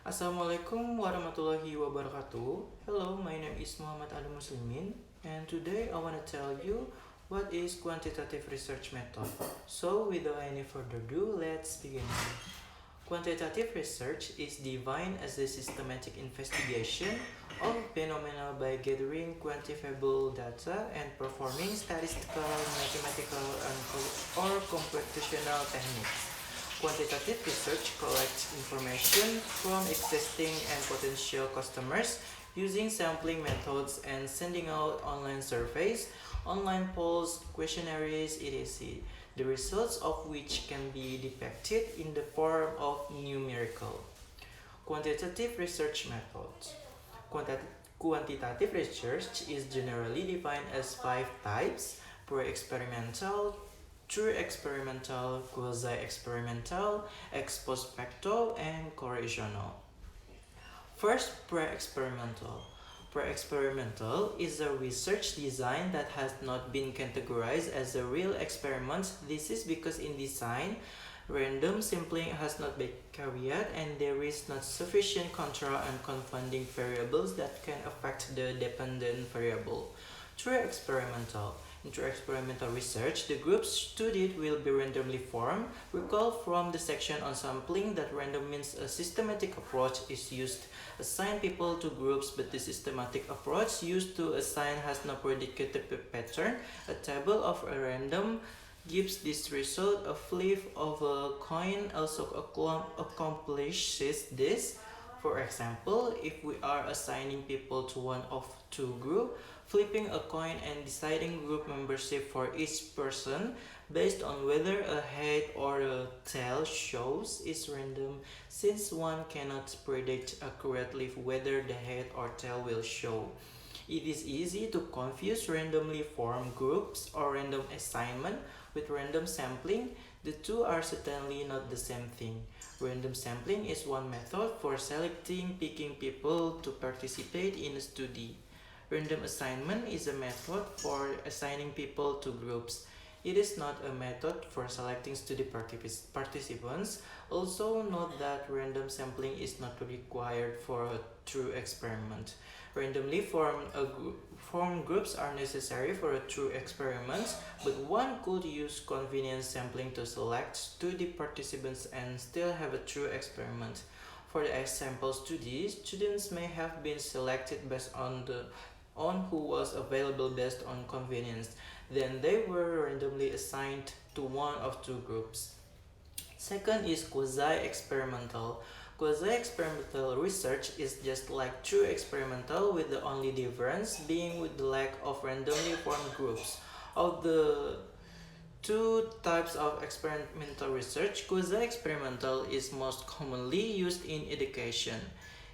Assalamualaikum warahmatullahi wabarakatuh. Hello, my name is Muhammad Ali Muslimin, and today I want to tell you what is quantitative research method. So, without any further ado, let's begin. Quantitative research is defined as the systematic investigation of phenomena by gathering quantifiable data and performing statistical, mathematical, or computational techniques. Quantitative research collects information from existing and potential customers using sampling methods and sending out online surveys, online polls, questionnaires, etc., the results of which can be depicted in the form of numerical. Quantitative research methods. Quantitative research is generally defined as five types: pre-experimental, true experimental, quasi-experimental, ex post facto, and correlational. First, pre-experimental. Pre-experimental is a research design that has not been categorized as a real experiment. This is because in design, random sampling has not been carried and there is not sufficient control and confounding variables that can affect the dependent variable. True experimental. In true experimental research, the groups studied will be randomly formed. Recall from the section on sampling that random means a systematic approach is used. Assign people to groups, but the systematic approach used to assign has no predicated pattern. A table of a random gives this result. A flip of a coin also accomplishes this. For example, if we are assigning people to one of two groups, flipping a coin and deciding group membership for each person based on whether a head or a tail shows is random, since one cannot predict accurately whether the head or tail will show. It is easy to confuse randomly formed groups or random assignment with random sampling. The two are certainly not the same thing. Random sampling is one method for picking people to participate in a study. Random assignment is a method for assigning people to groups. It is not a method for selecting study participants. Also note that random sampling is not required for a true experiment. Randomly formed groups are necessary for a true experiment, but one could use convenience sampling to select study participants and still have a true experiment. For the example study, students may have been selected based on who was available based on convenience. Then they were randomly assigned to one of two groups. Second is quasi-experimental. Quasi-experimental research is just like true experimental, with the only difference being with the lack of randomly formed groups. Of the two types of experimental research, quasi-experimental is most commonly used in education.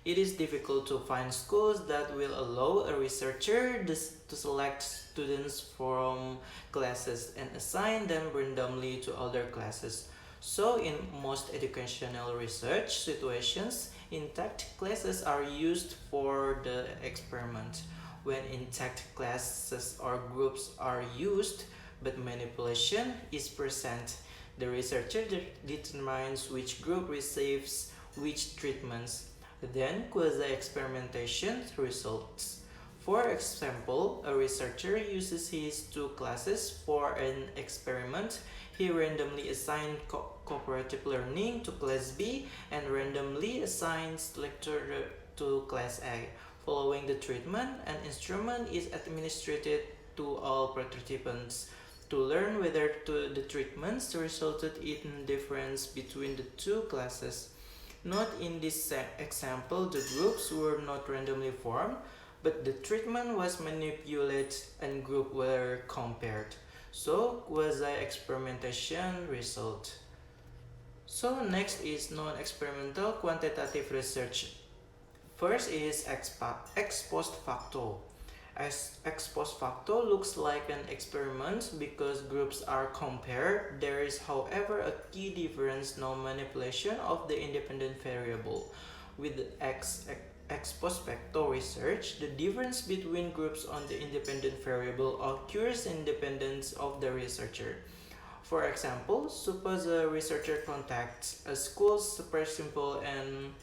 It is difficult to find schools that will allow a researcher to select students from classes and assign them randomly to other classes. So, in most educational research situations, intact classes are used for the experiment. When intact classes or groups are used, but manipulation is present, the researcher determines which group receives which treatments. Then quasi-experimentation results. For example, a researcher uses his two classes for an experiment. He randomly assigns cooperative learning to class B and randomly assigns lecture to class A. Following the treatment, an instrument is administered to all participants to learn whether the treatments resulted in difference between the two classes. Note in this example, the groups were not randomly formed, but the treatment was manipulated and groups were compared. So, quasi-experimentation result. So, next is non-experimental quantitative research. First is ex post facto. Ex post facto looks like an experiment because groups are compared. There is, however, a key difference: no manipulation of the independent variable. With ex post facto research, the difference between groups on the independent variable occurs independent of the researcher. For example, suppose a researcher contacts a school's super simple and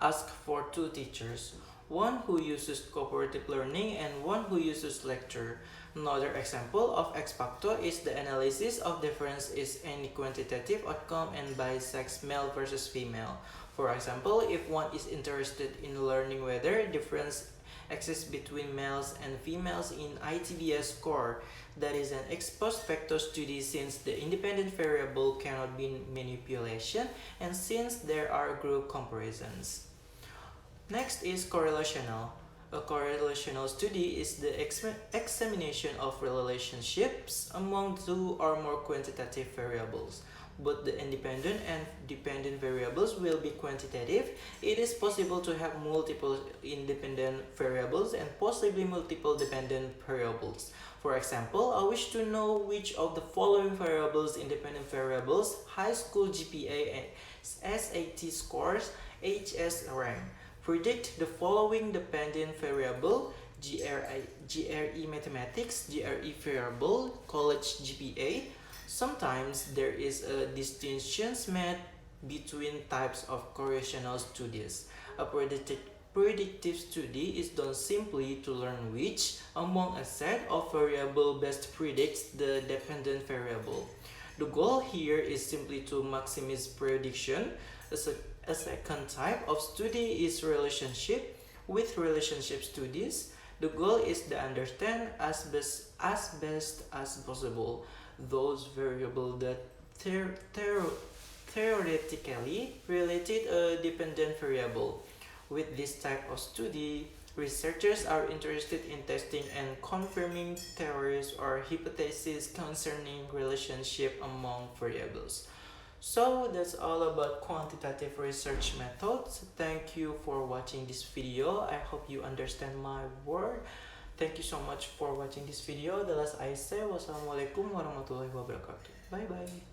ask for two teachers, one who uses cooperative learning and one who uses lecture. Another example of ex facto is the analysis of difference is any quantitative outcome and by sex, male versus female. For example, if one is interested in learning whether difference exists between males and females in ITBS score, that is an ex post facto study since the independent variable cannot be manipulation and since there are group comparisons. Next is correlational. A correlational study is the examination of relationships among two or more quantitative variables. Both the independent and dependent variables will be quantitative. It is possible to have multiple independent variables and possibly multiple dependent variables. For example, I wish to know which of the following variables, independent variables, high school GPA and SAT scores, HS rank. Predict the following dependent variable, GRE mathematics, GRE variable, college GPA. Sometimes there is a distinction made between types of correlational studies. A predictive study is done simply to learn which among a set of variables best predicts the dependent variable. The goal here is simply to maximize prediction. A second type of study is relationship. With relationship studies, the goal is to understand as best as possible those variables that theoretically related a dependent variable. With this type of study, researchers are interested in testing and confirming theories or hypotheses concerning relationship among variables. So that's all about quantitative research methods. Thank you for watching this video. I hope you understand my word. Thank you so much for watching this video. The last I say, wassalamualaikum warahmatullahi wabarakatuh. Bye bye.